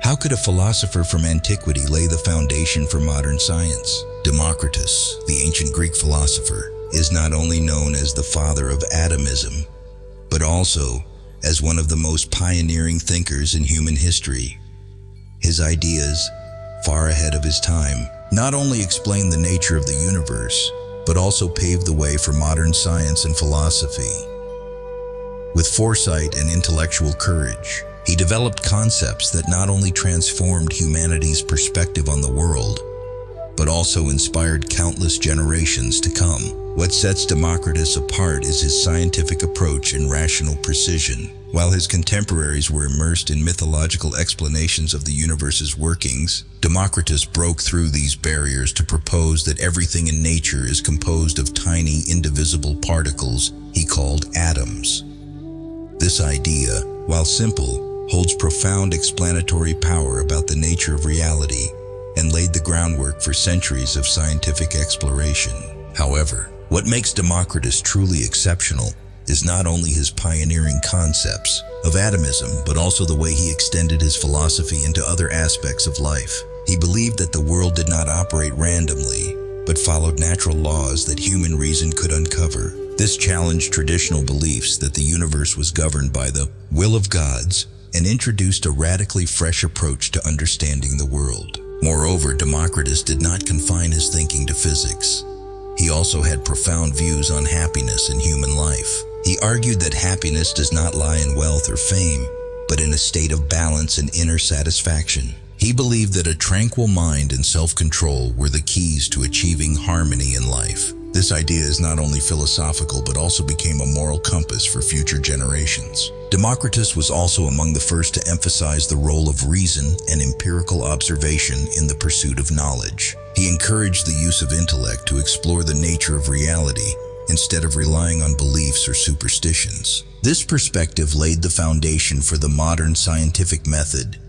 How could a philosopher from antiquity lay the foundation for modern science? Democritus, the ancient Greek philosopher, is not only known as the father of atomism, but also as one of the most pioneering thinkers in human history. His ideas, far ahead of his time, not only explain the nature of the universe, but also paved the way for modern science and philosophy. With foresight and intellectual courage, he developed concepts that not only transformed humanity's perspective on the world, but also inspired countless generations to come. What sets Democritus apart is his scientific approach and rational precision. While his contemporaries were immersed in mythological explanations of the universe's workings, Democritus broke through these barriers to propose that everything in nature is composed of tiny, indivisible particles he called atoms. This idea, while simple, holds profound explanatory power about the nature of reality and laid the groundwork for centuries of scientific exploration. However, what makes Democritus truly exceptional is not only his pioneering concepts of atomism, but also the way he extended his philosophy into other aspects of life. He believed that the world did not operate randomly, but followed natural laws that human reason could uncover. This challenged traditional beliefs that the universe was governed by the will of gods and introduced a radically fresh approach to understanding the world. Moreover, Democritus did not confine his thinking to physics. He also had profound views on happiness and human life. He argued that happiness does not lie in wealth or fame, but in a state of balance and inner satisfaction. He believed that a tranquil mind and self-control were the keys to achieving harmony in life. This idea is not only philosophical, but also became a moral compass for future generations. Democritus was also among the first to emphasize the role of reason and empirical observation in the pursuit of knowledge. He encouraged the use of intellect to explore the nature of reality instead of relying on beliefs or superstitions. This perspective laid the foundation for the modern scientific method,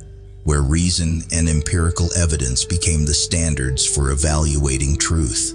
where reason and empirical evidence became the standards for evaluating truth.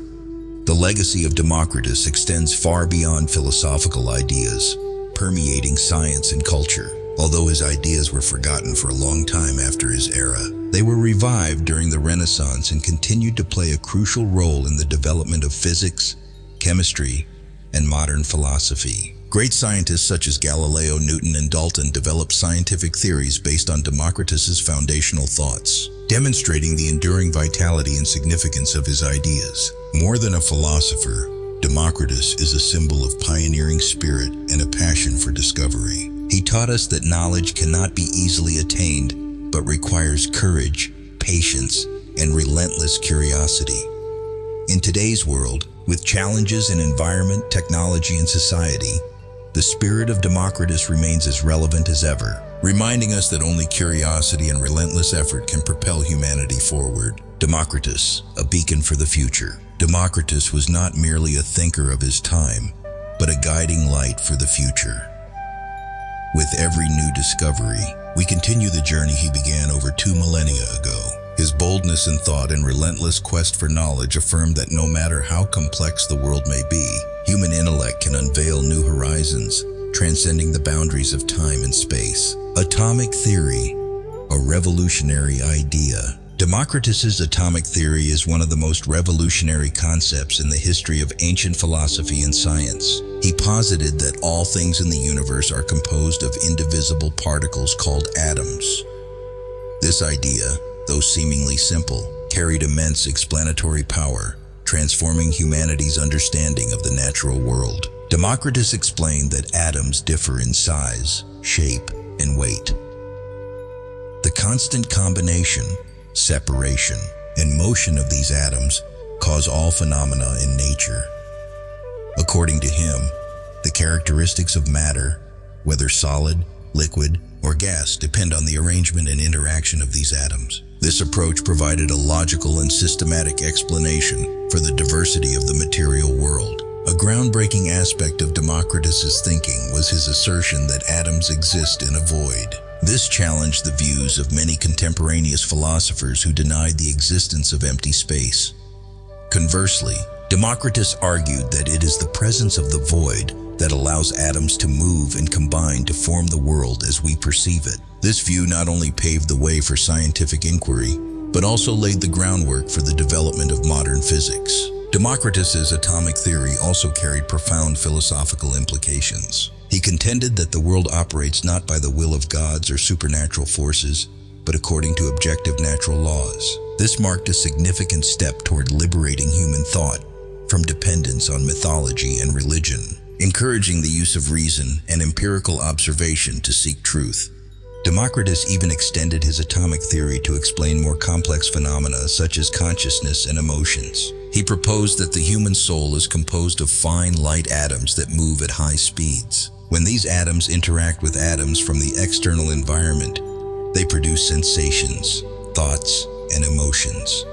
The legacy of Democritus extends far beyond philosophical ideas, permeating science and culture. Although his ideas were forgotten for a long time after his era, they were revived during the Renaissance and continued to play a crucial role in the development of physics, chemistry, and modern philosophy. Great scientists such as Galileo, Newton, and Dalton developed scientific theories based on Democritus's foundational thoughts, demonstrating the enduring vitality and significance of his ideas. More than a philosopher, Democritus is a symbol of pioneering spirit and a passion for discovery. He taught us that knowledge cannot be easily attained, but requires courage, patience, and relentless curiosity. In today's world, with challenges in environment, technology, and society, the spirit of Democritus remains as relevant as ever, reminding us that only curiosity and relentless effort can propel humanity forward. Democritus, a beacon for the future. Democritus was not merely a thinker of his time, but a guiding light for the future. With every new discovery, we continue the journey he began over 2 millennia ago. His boldness in thought and relentless quest for knowledge affirmed that no matter how complex the world may be, human intellect can unveil new horizons, transcending the boundaries of time and space. Atomic theory, a revolutionary idea. Democritus's atomic theory is one of the most revolutionary concepts in the history of ancient philosophy and science. He posited that all things in the universe are composed of indivisible particles called atoms. This idea, though seemingly simple, carried immense explanatory power, transforming humanity's understanding of the natural world. Democritus explained that atoms differ in size, shape, and weight. The constant combination, separation, and motion of these atoms cause all phenomena in nature. According to him, the characteristics of matter, whether solid, liquid, or gas, depend on the arrangement and interaction of these atoms. This approach provided a logical and systematic explanation for the diversity of the material world. A groundbreaking aspect of Democritus's thinking was his assertion that atoms exist in a void. This challenged the views of many contemporaneous philosophers who denied the existence of empty space. Conversely, Democritus argued that it is the presence of the void that allows atoms to move and combine to form the world as we perceive it. This view not only paved the way for scientific inquiry, but also laid the groundwork for the development of modern physics. Democritus's atomic theory also carried profound philosophical implications. He contended that the world operates not by the will of gods or supernatural forces, but according to objective natural laws. This marked a significant step toward liberating human thought from dependence on mythology and religion, encouraging the use of reason and empirical observation to seek truth. Democritus even extended his atomic theory to explain more complex phenomena such as consciousness and emotions. He proposed that the human soul is composed of fine light atoms that move at high speeds. When these atoms interact with atoms from the external environment, they produce sensations, thoughts, and emotions.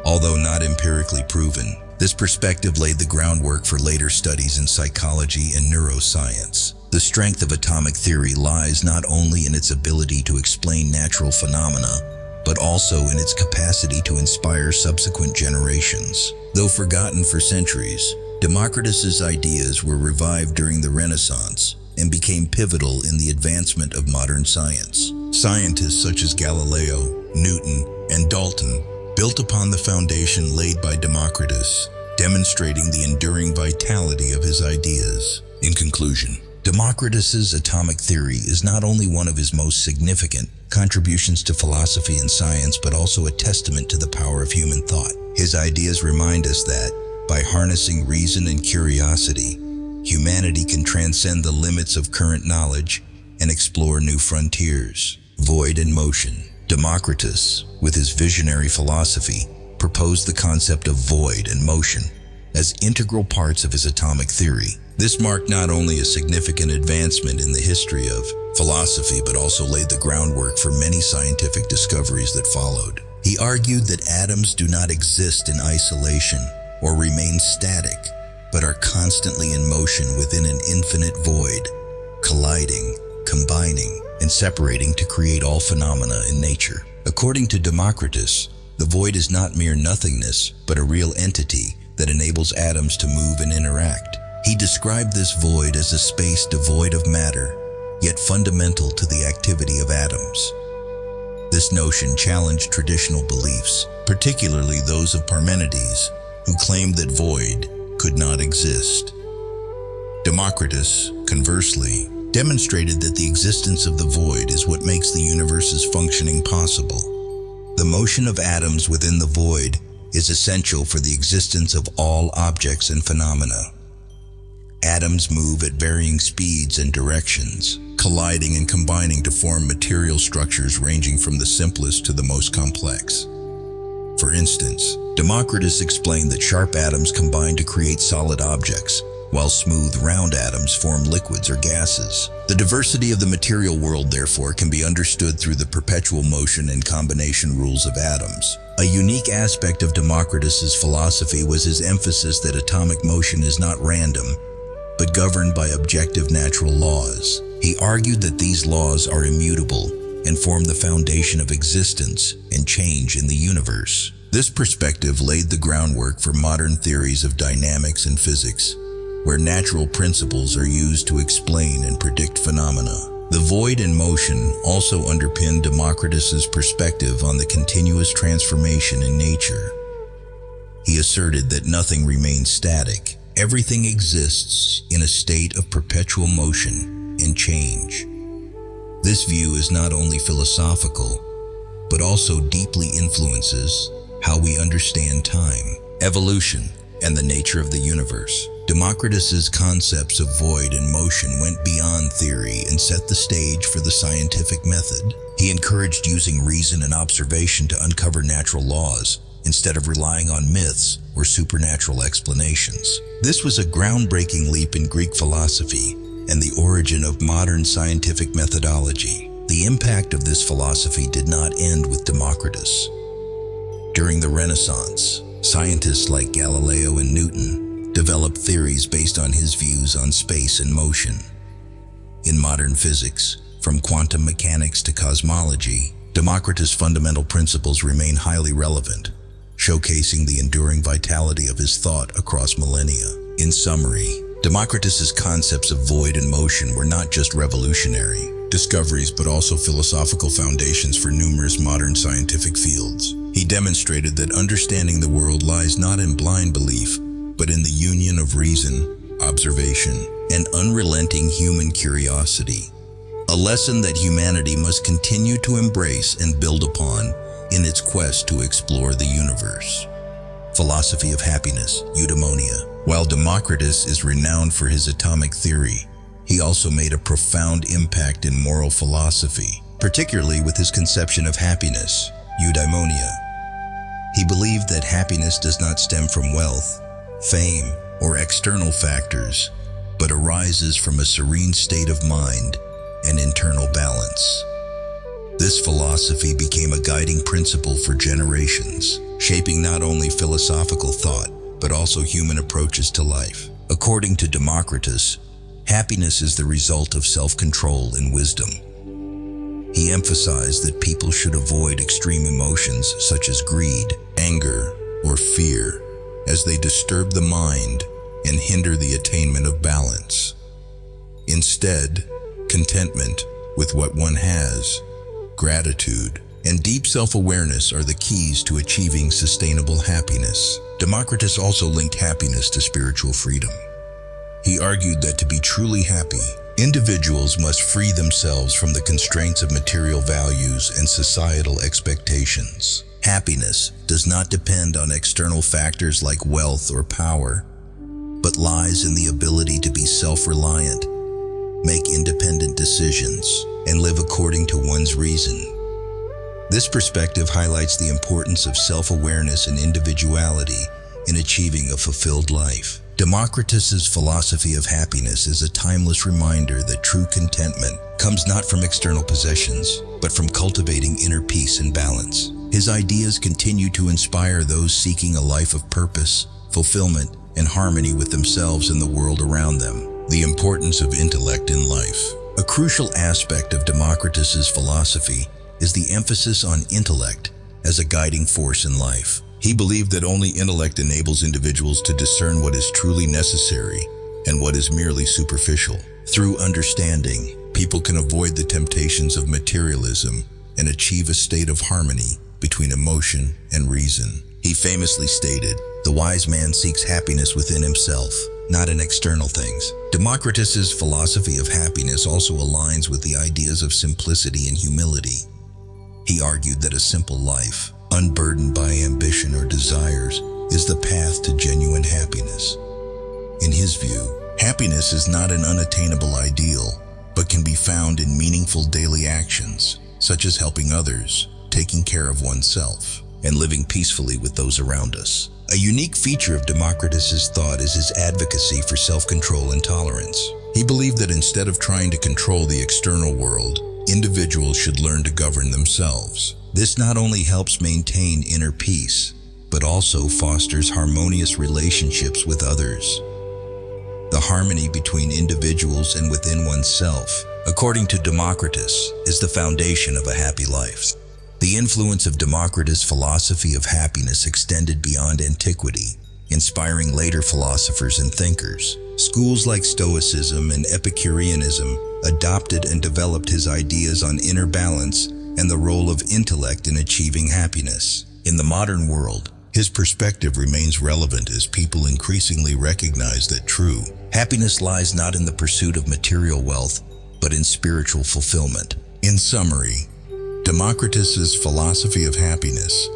Although not empirically proven, this perspective laid the groundwork for later studies in psychology and neuroscience. The strength of atomic theory lies not only in its ability to explain natural phenomena, but also in its capacity to inspire subsequent generations. Though forgotten for centuries, Democritus's ideas were revived during the Renaissance and became pivotal in the advancement of modern science. Scientists such as Galileo, Newton, and Dalton built upon the foundation laid by Democritus, demonstrating the enduring vitality of his ideas. In conclusion, Democritus's atomic theory is not only one of his most significant contributions to philosophy and science, but also a testament to the power of human thought. His ideas remind us that, by harnessing reason and curiosity, humanity can transcend the limits of current knowledge and explore new frontiers. Void and motion. Democritus, with his visionary philosophy, proposed the concept of void and motion as integral parts of his atomic theory. This marked not only a significant advancement in the history of philosophy, but also laid the groundwork for many scientific discoveries that followed. He argued that atoms do not exist in isolation or remain static, but are constantly in motion within an infinite void, colliding, combining, and separating to create all phenomena in nature. According to Democritus, the void is not mere nothingness, but a real entity that enables atoms to move and interact. He described this void as a space devoid of matter, yet fundamental to the activity of atoms. This notion challenged traditional beliefs, particularly those of Parmenides, who claimed that void could not exist. Democritus, conversely, demonstrated that the existence of the void is what makes the universe's functioning possible. The motion of atoms within the void is essential for the existence of all objects and phenomena. Atoms move at varying speeds and directions, colliding and combining to form material structures ranging from the simplest to the most complex. For instance, Democritus explained that sharp atoms combine to create solid objects, while smooth, round atoms form liquids or gases. The diversity of the material world, therefore, can be understood through the perpetual motion and combination rules of atoms. A unique aspect of Democritus's philosophy was his emphasis that atomic motion is not random, but governed by objective natural laws. He argued that these laws are immutable and form the foundation of existence and change in the universe. This perspective laid the groundwork for modern theories of dynamics and physics, where natural principles are used to explain and predict phenomena. The void and motion also underpinned Democritus's perspective on the continuous transformation in nature. He asserted that nothing remains static. Everything exists in a state of perpetual motion and change. This view is not only philosophical, but also deeply influences how we understand time, evolution, and the nature of the universe. Democritus's concepts of void and motion went beyond theory and set the stage for the scientific method. He encouraged using reason and observation to uncover natural laws, instead of relying on myths or supernatural explanations. This was a groundbreaking leap in Greek philosophy and the origin of modern scientific methodology. The impact of this philosophy did not end with Democritus. During the Renaissance, scientists like Galileo and Newton developed theories based on his views on space and motion. In modern physics, from quantum mechanics to cosmology, Democritus' fundamental principles remain highly relevant, showcasing the enduring vitality of his thought across millennia. In summary, Democritus's concepts of void and motion were not just revolutionary discoveries, but also philosophical foundations for numerous modern scientific fields. He demonstrated that understanding the world lies not in blind belief, but in the union of reason, observation, and unrelenting human curiosity. A lesson that humanity must continue to embrace and build upon in its quest to explore the universe. Philosophy of happiness, eudaimonia. While Democritus is renowned for his atomic theory, he also made a profound impact in moral philosophy, particularly with his conception of happiness, eudaimonia. He believed that happiness does not stem from wealth, fame, or external factors, but arises from a serene state of mind and internal balance. This philosophy became a guiding principle for generations, shaping not only philosophical thought, but also human approaches to life. According to Democritus, happiness is the result of self-control and wisdom. He emphasized that people should avoid extreme emotions such as greed, anger, or fear, as they disturb the mind and hinder the attainment of balance. Instead, contentment with what one has, gratitude, and deep self-awareness are the keys to achieving sustainable happiness. Democritus also linked happiness to spiritual freedom. He argued that to be truly happy, individuals must free themselves from the constraints of material values and societal expectations. Happiness does not depend on external factors like wealth or power, but lies in the ability to be self-reliant, make independent decisions, and live according to one's reason. This perspective highlights the importance of self-awareness and individuality in achieving a fulfilled life. Democritus's philosophy of happiness is a timeless reminder that true contentment comes not from external possessions, but from cultivating inner peace and balance. His ideas continue to inspire those seeking a life of purpose, fulfillment, and harmony with themselves and the world around them. The importance of intellect in life. A crucial aspect of Democritus's philosophy is the emphasis on intellect as a guiding force in life. He believed that only intellect enables individuals to discern what is truly necessary and what is merely superficial. Through understanding, people can avoid the temptations of materialism and achieve a state of harmony between emotion and reason. He famously stated, "The wise man seeks happiness within himself, not in external things." Democritus's philosophy of happiness also aligns with the ideas of simplicity and humility. He argued that a simple life, unburdened by ambition or desires, is the path to genuine happiness. In his view, happiness is not an unattainable ideal, but can be found in meaningful daily actions, such as helping others, taking care of oneself, and living peacefully with those around us. A unique feature of Democritus's thought is his advocacy for self-control and tolerance. He believed that instead of trying to control the external world, individuals should learn to govern themselves. This not only helps maintain inner peace, but also fosters harmonious relationships with others. The harmony between individuals and within oneself, according to Democritus, is the foundation of a happy life. The influence of Democritus' philosophy of happiness extended beyond antiquity, inspiring later philosophers and thinkers. Schools like Stoicism and Epicureanism adopted and developed his ideas on inner balance and the role of intellect in achieving happiness. In the modern world, his perspective remains relevant as people increasingly recognize that true happiness lies not in the pursuit of material wealth, but in spiritual fulfillment. In summary, Democritus's philosophy of happiness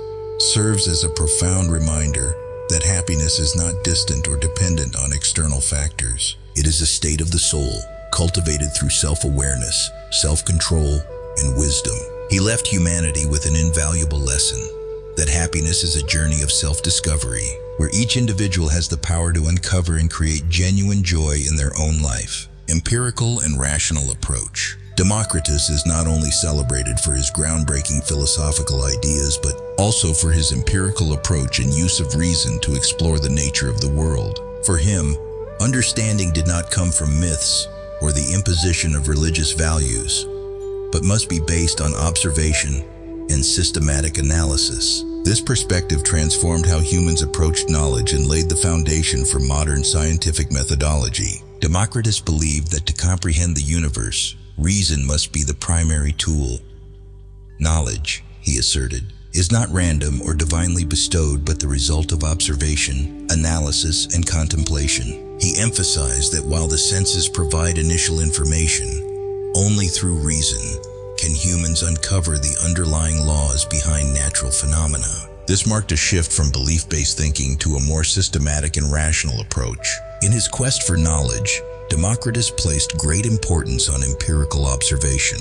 serves as a profound reminder that happiness is not distant or dependent on external factors. It is a state of the soul, cultivated through self-awareness, self-control, and wisdom. He left humanity with an invaluable lesson, that happiness is a journey of self-discovery, where each individual has the power to uncover and create genuine joy in their own life. Empirical and rational approach. Democritus is not only celebrated for his groundbreaking philosophical ideas, but also for his empirical approach and use of reason to explore the nature of the world. For him, understanding did not come from myths or the imposition of religious values, but must be based on observation and systematic analysis. This perspective transformed how humans approached knowledge and laid the foundation for modern scientific methodology. Democritus believed that to comprehend the universe, reason must be the primary tool. Knowledge, he asserted, is not random or divinely bestowed but the result of observation, analysis, and contemplation. He emphasized that while the senses provide initial information, only through reason can humans uncover the underlying laws behind natural phenomena. This marked a shift from belief-based thinking to a more systematic and rational approach. In his quest for knowledge, Democritus placed great importance on empirical observation.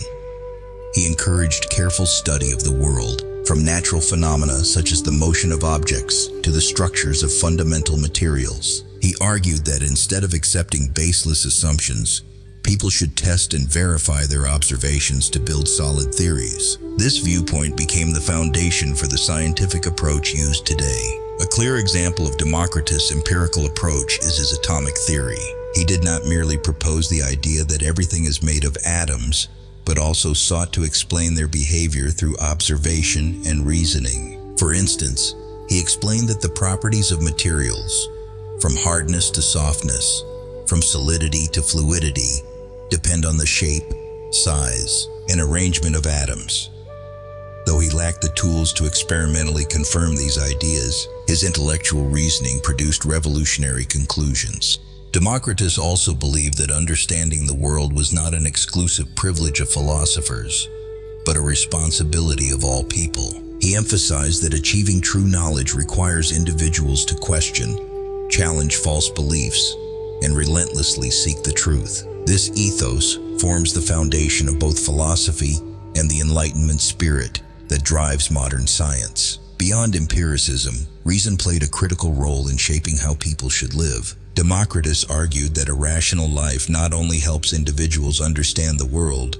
He encouraged careful study of the world, from natural phenomena such as the motion of objects to the structures of fundamental materials. He argued that instead of accepting baseless assumptions, people should test and verify their observations to build solid theories. This viewpoint became the foundation for the scientific approach used today. A clear example of Democritus' empirical approach is his atomic theory. He did not merely propose the idea that everything is made of atoms, but also sought to explain their behavior through observation and reasoning. For instance, he explained that the properties of materials, from hardness to softness, from solidity to fluidity, depend on the shape, size, and arrangement of atoms. Though he lacked the tools to experimentally confirm these ideas, his intellectual reasoning produced revolutionary conclusions. Democritus also believed that understanding the world was not an exclusive privilege of philosophers, but a responsibility of all people. He emphasized that achieving true knowledge requires individuals to question, challenge false beliefs, and relentlessly seek the truth. This ethos forms the foundation of both philosophy and the Enlightenment spirit that drives modern science. Beyond empiricism, reason played a critical role in shaping how people should live. Democritus argued that a rational life not only helps individuals understand the world,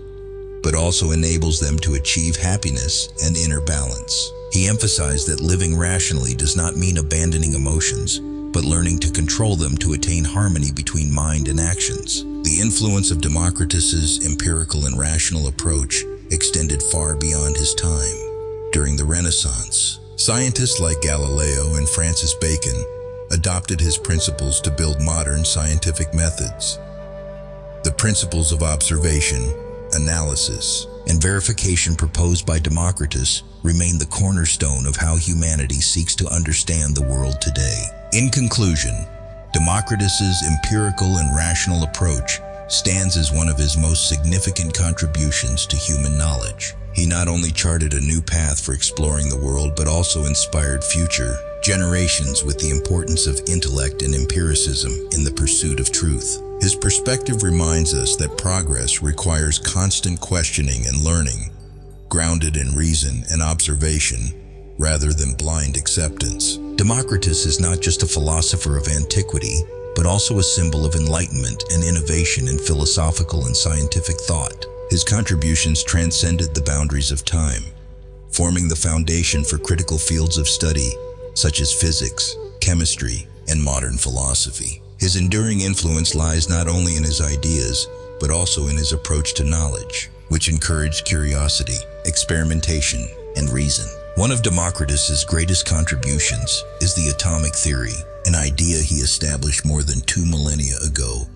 but also enables them to achieve happiness and inner balance. He emphasized that living rationally does not mean abandoning emotions, but learning to control them to attain harmony between mind and actions. The influence of Democritus's empirical and rational approach extended far beyond his time. During the Renaissance, scientists like Galileo and Francis Bacon adopted his principles to build modern scientific methods. The principles of observation, analysis, and verification proposed by Democritus remain the cornerstone of how humanity seeks to understand the world today. In conclusion, Democritus's empirical and rational approach stands as one of his most significant contributions to human knowledge. He not only charted a new path for exploring the world, but also inspired future generations with the importance of intellect and empiricism in the pursuit of truth. His perspective reminds us that progress requires constant questioning and learning, grounded in reason and observation, rather than blind acceptance. Democritus is not just a philosopher of antiquity, but also a symbol of enlightenment and innovation in philosophical and scientific thought. His contributions transcended the boundaries of time, forming the foundation for critical fields of study such as physics, chemistry, and modern philosophy. His enduring influence lies not only in his ideas, but also in his approach to knowledge, which encouraged curiosity, experimentation, and reason. One of Democritus's greatest contributions is the atomic theory, an idea he established more than 2 millennia ago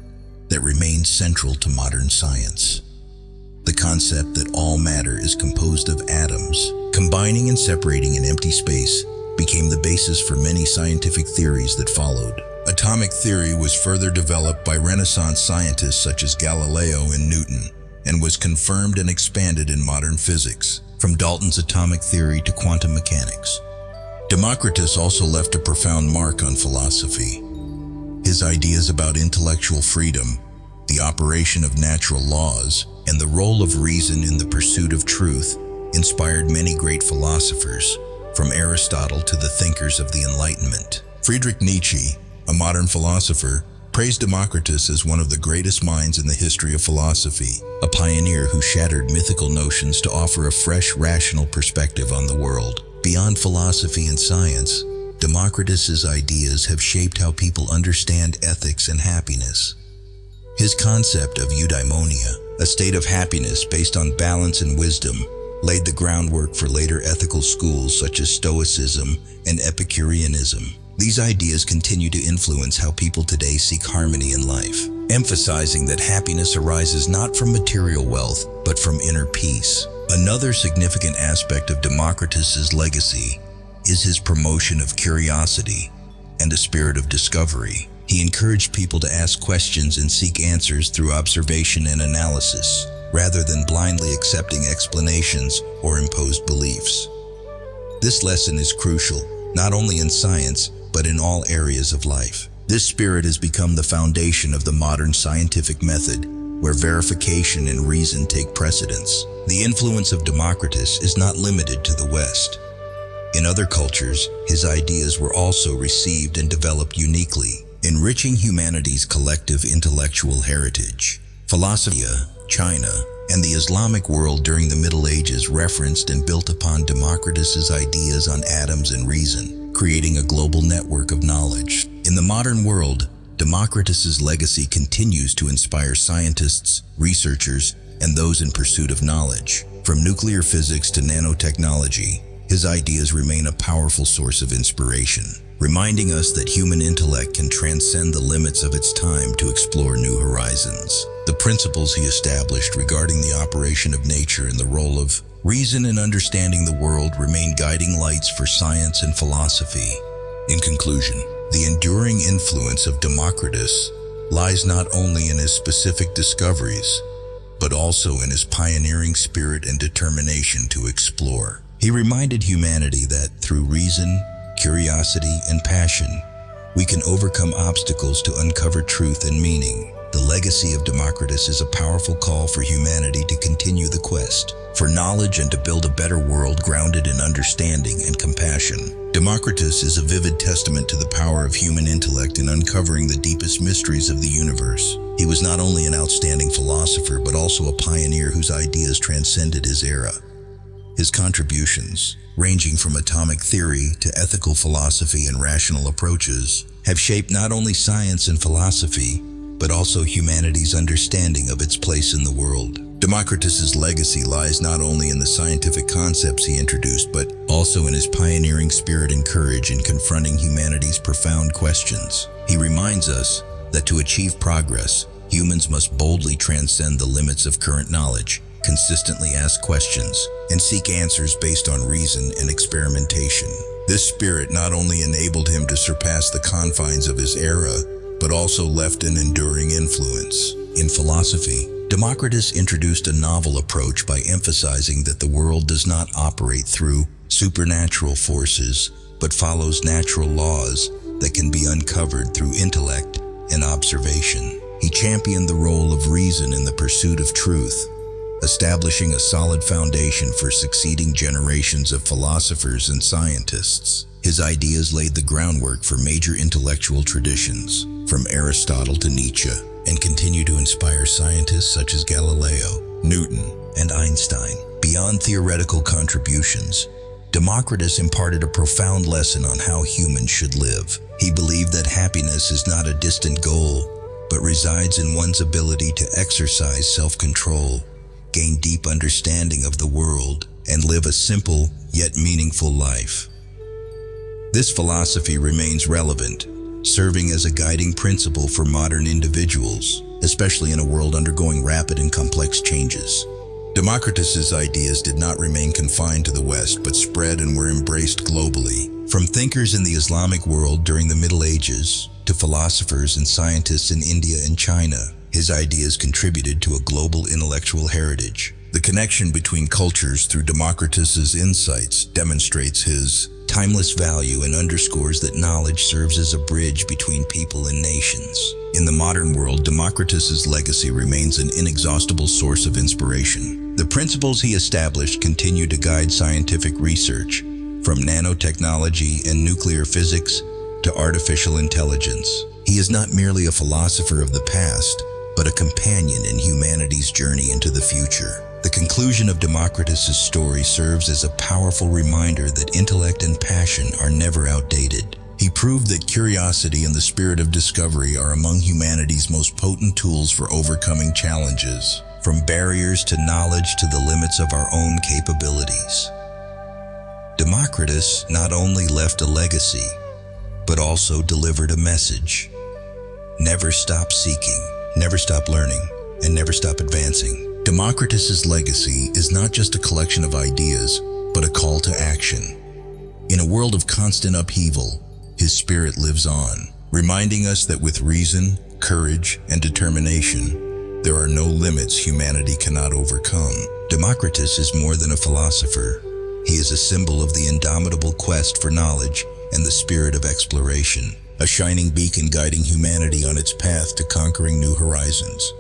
that remains central to modern science. The concept that all matter is composed of atoms, combining and separating in empty space, became the basis for many scientific theories that followed. Atomic theory was further developed by Renaissance scientists such as Galileo and Newton, and was confirmed and expanded in modern physics, from Dalton's atomic theory to quantum mechanics. Democritus also left a profound mark on philosophy. His ideas about intellectual freedom, the operation of natural laws, and the role of reason in the pursuit of truth inspired many great philosophers, from Aristotle to the thinkers of the Enlightenment. Friedrich Nietzsche, a modern philosopher, praised Democritus as one of the greatest minds in the history of philosophy, a pioneer who shattered mythical notions to offer a fresh, rational perspective on the world. Beyond philosophy and science, Democritus's ideas have shaped how people understand ethics and happiness. His concept of eudaimonia, a state of happiness based on balance and wisdom, laid the groundwork for later ethical schools such as Stoicism and Epicureanism. These ideas continue to influence how people today seek harmony in life, emphasizing that happiness arises not from material wealth, but from inner peace. Another significant aspect of Democritus's legacy is his promotion of curiosity and a spirit of discovery. He encouraged people to ask questions and seek answers through observation and analysis, rather than blindly accepting explanations or imposed beliefs. This lesson is crucial, not only in science, but in all areas of life. This spirit has become the foundation of the modern scientific method, where verification and reason take precedence. The influence of Democritus is not limited to the West. In other cultures, his ideas were also received and developed uniquely, enriching humanity's collective intellectual heritage. Philosophy, China, and the Islamic world during the Middle Ages referenced and built upon Democritus's ideas on atoms and reason, creating a global network of knowledge. In the modern world, Democritus's legacy continues to inspire scientists, researchers, and those in pursuit of knowledge. From nuclear physics to nanotechnology, his ideas remain a powerful source of inspiration, reminding us that human intellect can transcend the limits of its time to explore new horizons. The principles he established regarding the operation of nature and the role of reason in understanding the world remain guiding lights for science and philosophy. In conclusion, the enduring influence of Democritus lies not only in his specific discoveries, but also in his pioneering spirit and determination to explore. He reminded humanity that through reason, curiosity, and passion, we can overcome obstacles to uncover truth and meaning. The legacy of Democritus is a powerful call for humanity to continue the quest for knowledge and to build a better world grounded in understanding and compassion. Democritus is a vivid testament to the power of human intellect in uncovering the deepest mysteries of the universe. He was not only an outstanding philosopher, but also a pioneer whose ideas transcended his era. His contributions, ranging from atomic theory to ethical philosophy and rational approaches, have shaped not only science and philosophy, but also humanity's understanding of its place in the world. Democritus's legacy lies not only in the scientific concepts he introduced, but also in his pioneering spirit and courage in confronting humanity's profound questions. He reminds us that to achieve progress, humans must boldly transcend the limits of current knowledge, consistently ask questions, and seek answers based on reason and experimentation. This spirit not only enabled him to surpass the confines of his era, but also left an enduring influence. In philosophy, Democritus introduced a novel approach by emphasizing that the world does not operate through supernatural forces, but follows natural laws that can be uncovered through intellect and observation. He championed the role of reason in the pursuit of truth, establishing a solid foundation for succeeding generations of philosophers and scientists. His ideas laid the groundwork for major intellectual traditions, from Aristotle to Nietzsche, and continue to inspire scientists such as Galileo, Newton, and Einstein. Beyond theoretical contributions, Democritus imparted a profound lesson on how humans should live. He believed that happiness is not a distant goal, but resides in one's ability to exercise self-control, gain deep understanding of the world, and live a simple yet meaningful life. This philosophy remains relevant, serving as a guiding principle for modern individuals, especially in a world undergoing rapid and complex changes. Democritus's ideas did not remain confined to the West, but spread and were embraced globally. From thinkers in the Islamic world during the Middle Ages to philosophers and scientists in India and China, his ideas contributed to a global intellectual heritage. The connection between cultures through Democritus's insights demonstrates his timeless value and underscores that knowledge serves as a bridge between people and nations. In the modern world, Democritus's legacy remains an inexhaustible source of inspiration. The principles he established continue to guide scientific research, from nanotechnology and nuclear physics to artificial intelligence. He is not merely a philosopher of the past, but a companion in humanity's journey into the future. The conclusion of Democritus's story serves as a powerful reminder that intellect and passion are never outdated. He proved that curiosity and the spirit of discovery are among humanity's most potent tools for overcoming challenges. from barriers to knowledge to the limits of our own capabilities. Democritus not only left a legacy, but also delivered a message. Never stop seeking, never stop learning, and never stop advancing. Democritus's legacy is not just a collection of ideas, but a call to action. In a world of constant upheaval, his spirit lives on, reminding us that with reason, courage, and determination, there are no limits humanity cannot overcome. Democritus is more than a philosopher. He is a symbol of the indomitable quest for knowledge and the spirit of exploration, a shining beacon guiding humanity on its path to conquering new horizons.